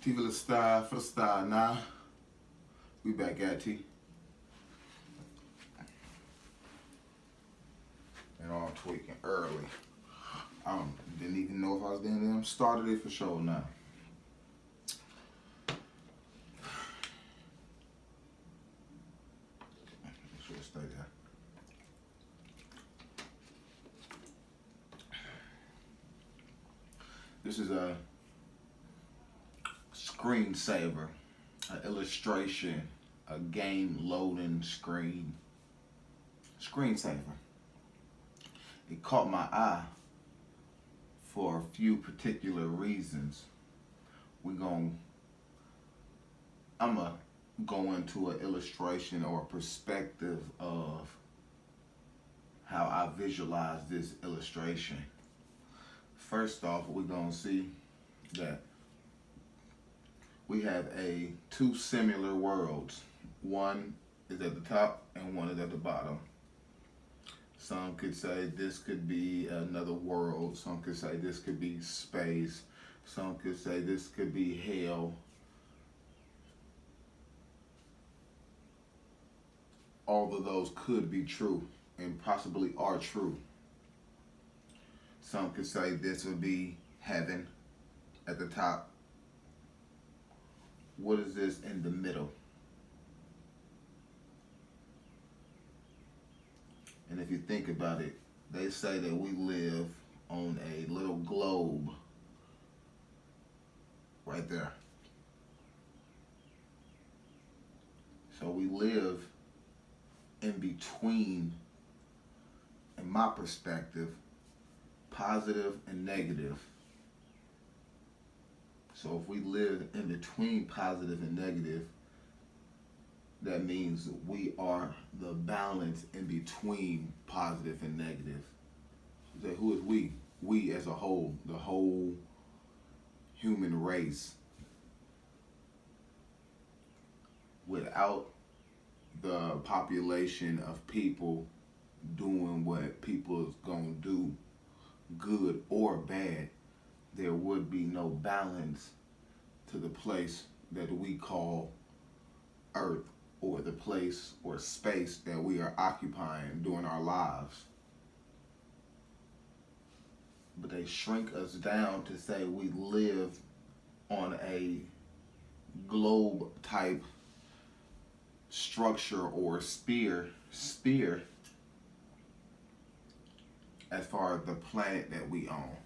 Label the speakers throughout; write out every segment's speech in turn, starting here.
Speaker 1: TV the Star for the Star now. We back at T. And I'm tweaking early. Didn't even know if I was damn started it for sure now. Make sure it stay there. This is a screensaver, an illustration, a game loading screensaver. It caught my eye for a few particular reasons. I'm gonna go into an illustration or a perspective of how I visualize this illustration. First off, we're gonna see that we have two similar worlds. One is at the top and one is at the bottom. Some could say this could be another world. Some could say this could be space. Some could say this could be hell. All of those could be true and possibly are true. Some could say this would be heaven at the top. What is this in the middle? And if you think about it, they say that we live on a little globe right there. So we live in between, in my perspective, positive and negative. So if we live in between positive and negative, that means we are the balance in between positive and negative. So who is we? We as a whole, the whole human race. Without the population of people doing what people is gonna do, good or bad, there would be no balance to the place that we call Earth, or the place or space that we are occupying during our lives. But they shrink us down to say we live on a globe type structure or sphere as far as the planet that we own.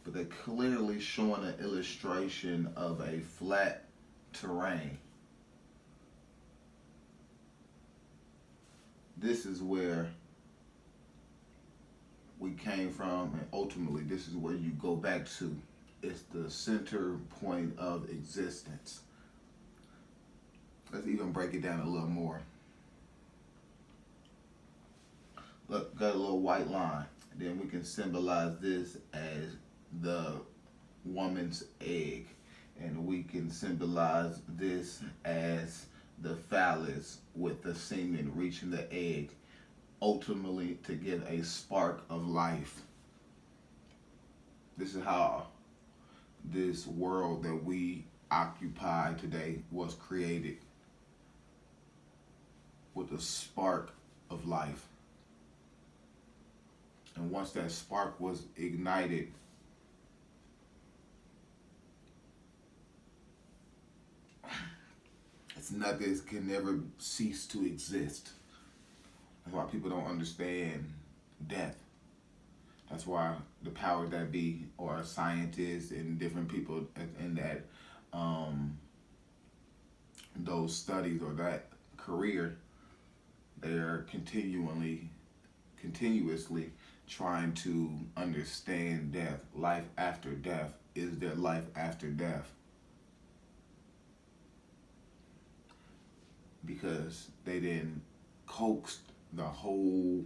Speaker 1: But they're clearly showing an illustration of a flat terrain. This is where we came from, and ultimately this is where you go back to. It's the center point of existence. Let's even break it down a little more. Look, got a little white line. Then we can symbolize this as the woman's egg. And we can symbolize this as the phallus with the semen reaching the egg, ultimately to get a spark of life. This is how this world that we occupy today was created, with a spark of life. And once that spark was ignited, it's nothing can never cease to exist. That's why people don't understand death. That's why the powers that be, or scientists and different people in that those studies or that career, they are continuously trying to understand death, life after death. Is there life after death? Because they didn't coax the whole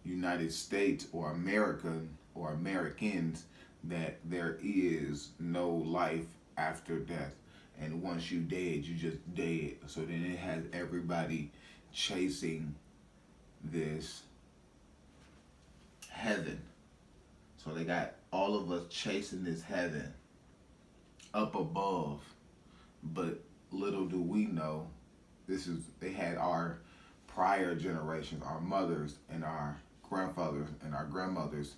Speaker 1: United States or America or Americans that there is no life after death. And once you dead, you just dead. So then it has everybody chasing this heaven. So they got all of us chasing this heaven. up above. But little do we know, they had our prior generations, our mothers and our grandfathers and our grandmothers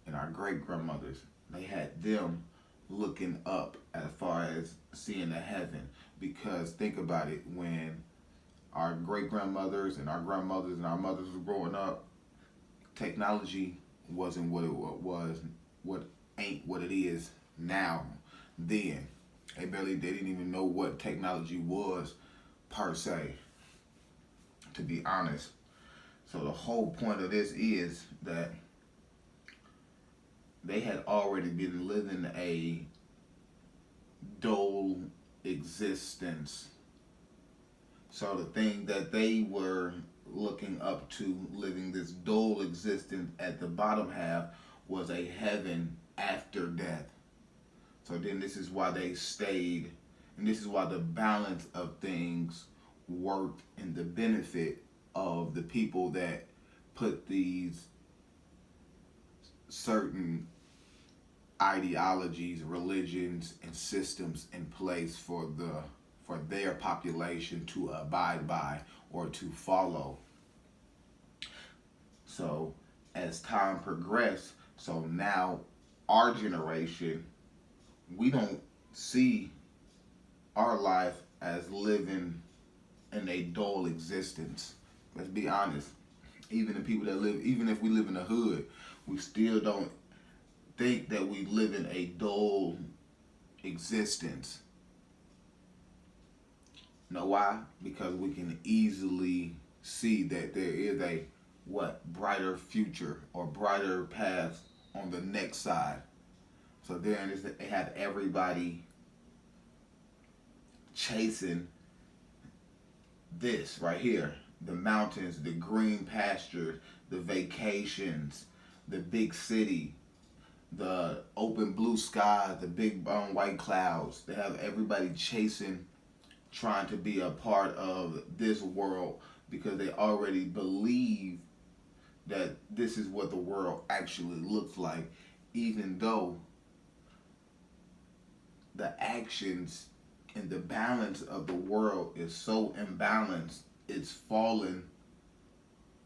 Speaker 1: and our great grandmothers. They had them looking up as far as seeing the heaven. Because think about it, when our great grandmothers and our grandmothers and our mothers were growing up, technology wasn't what it was, what ain't what it is now. Then they didn't even know what technology was per se, to be honest. So the whole point of this is that they had already been living a dull existence. So the thing that they were looking up to, living this dull existence at the bottom half, was a heaven after death. So then this is why they stayed, and this is why the balance of things worked in the benefit of the people that put these certain ideologies, religions, and systems in place for their population to abide by or to follow. So as time progressed, so now our generation, we don't see our life as living in a dull existence. Let's be honest. Even the people that live, even if we live in the hood, we still don't think that we live in a dull existence. Know why? Because we can easily see that there is a brighter future or brighter path on the next side. So then it had everybody chasing this right here: the mountains, the green pastures, the vacations, the big city, the open blue sky, the big white clouds. They have everybody chasing, trying to be a part of this world, because they already believe that this is what the world actually looks like, even though the actions and the balance of the world is so imbalanced. It's fallen.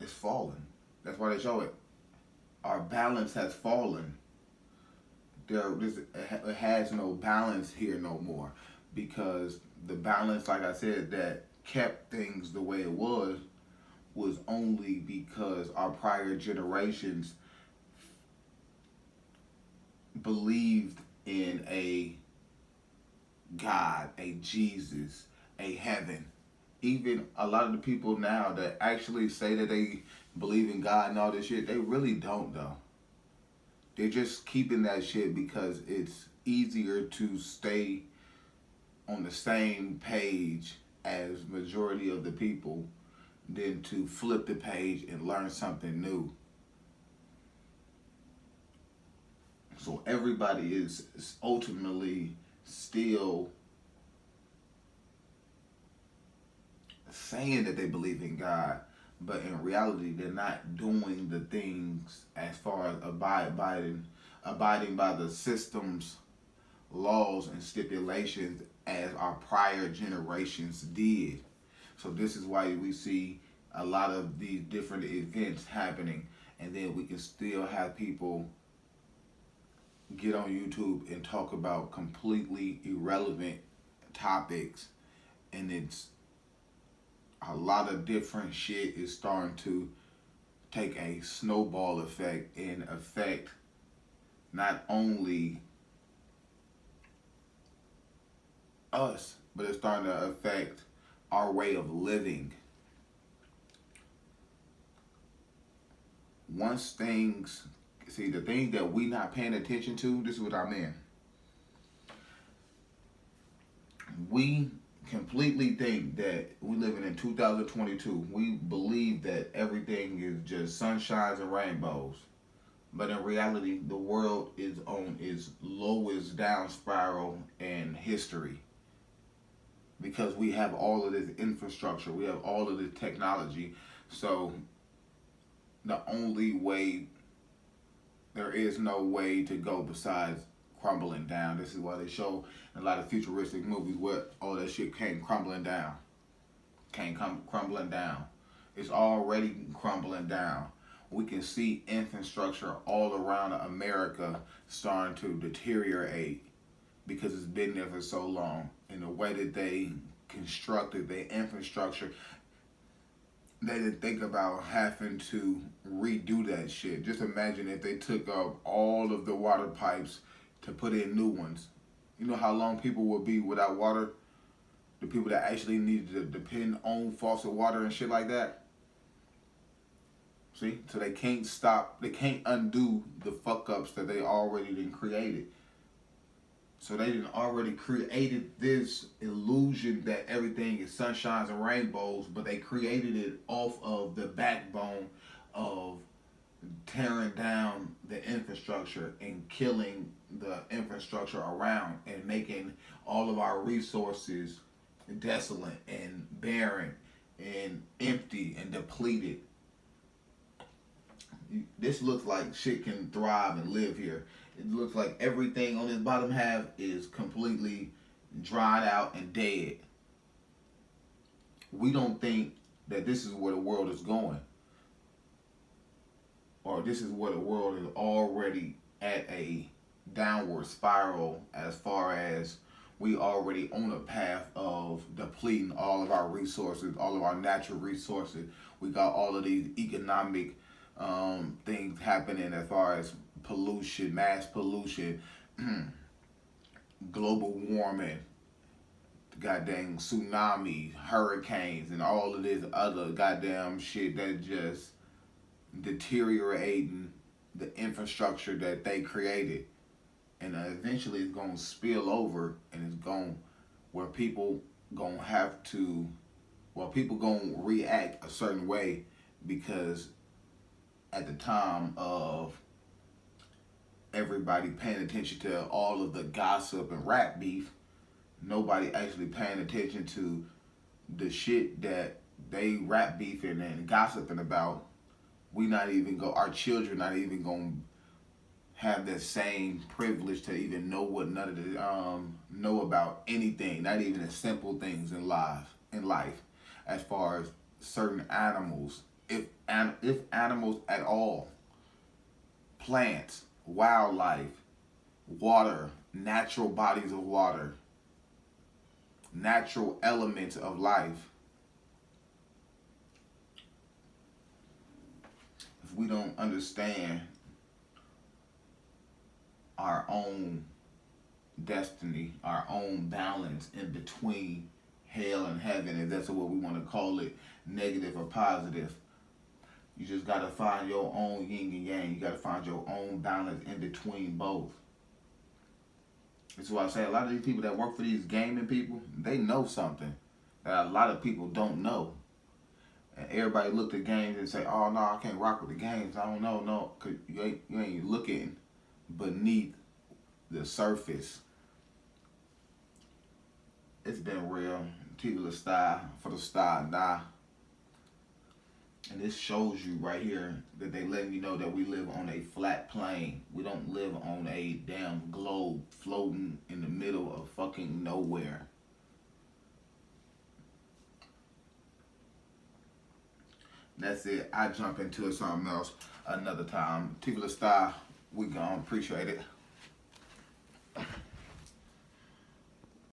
Speaker 1: It's fallen. That's why they show it. Our balance has fallen. It has no balance here no more, because the balance, like I said, that kept things the way it was only because our prior generations believed in a God, a Jesus, a heaven. Even a lot of the people now that actually say that they believe in God and all this shit, they really don't though. They're just keeping that shit because it's easier to stay on the same page as majority of the people than to flip the page and learn something new. So everybody is ultimately still saying that they believe in God, but in reality they're not doing the things as far as abiding by the system's laws and stipulations as our prior generations did. So this is why we see a lot of these different events happening, and then we can still have people get on YouTube and talk about completely irrelevant topics, and it's a lot of different shit is starting to take a snowball effect and affect not only us, but it's starting to affect our way of living. Once things, see, the things that we not paying attention to, this is what I mean. We completely think that we living in 2022. We believe that everything is just sunshines and rainbows. But in reality, the world is on its lowest down spiral in history. Because we have all of this infrastructure, we have all of this technology. So the only way, there is no way to go besides crumbling down. This is why they show in a lot of futuristic movies where all that shit came crumbling down. Came crumbling down. It's already crumbling down. We can see infrastructure all around America starting to deteriorate because it's been there for so long. And the way that they constructed their infrastructure, they didn't think about having to redo that shit. Just imagine if they took up all of the water pipes to put in new ones. You know how long people would be without water? The people that actually needed to depend on faucet water and shit like that. See? So they can't undo the fuck ups that they already done created. So they done already created this illusion that everything is sunshines and rainbows, but they created it off of the backbone of tearing down the infrastructure and killing the infrastructure around and making all of our resources desolate and barren and empty and depleted. This looks like shit can thrive and live here. It looks like everything on this bottom half is completely dried out and dead. We don't think that this is where the world is going, or this is where the world is already at a downward spiral, as far as we already on a path of depleting all of our resources, all of our natural resources. We got all of these economic things happening as far as pollution, mass pollution, global warming, goddamn tsunamis, hurricanes, and all of this other goddamn shit that just deteriorating the infrastructure that they created. And eventually it's going to spill over, and it's going where people going to have to, well, people going to react a certain way, because at the time of everybody paying attention to all of the gossip and rap beef, nobody actually paying attention to the shit that they rap beefing and gossiping about. Our children not even going to have that same privilege to even know what none of the know about anything, not even the simple things in life, as far as certain animals, if animals at all, plants, wildlife, water, natural bodies of water, natural elements of life. If we don't understand our own destiny, our own balance in between hell and heaven, if that's what we want to call it, negative or positive, you just got to find your own yin and yang. You got to find your own balance in between both. That's why I say a lot of these people that work for these gaming people, they know something that a lot of people don't know. And everybody look at games and say, oh, no, I can't rock with the games. I don't know, no, because you ain't looking beneath the surface. It's been real. Tiva Style for the style die. And this shows you right here that they letting you know that we live on a flat plane. We don't live on a damn globe floating in the middle of fucking nowhere. That's it. I jump into something else another time. Tiva Style, we gone. Appreciate it.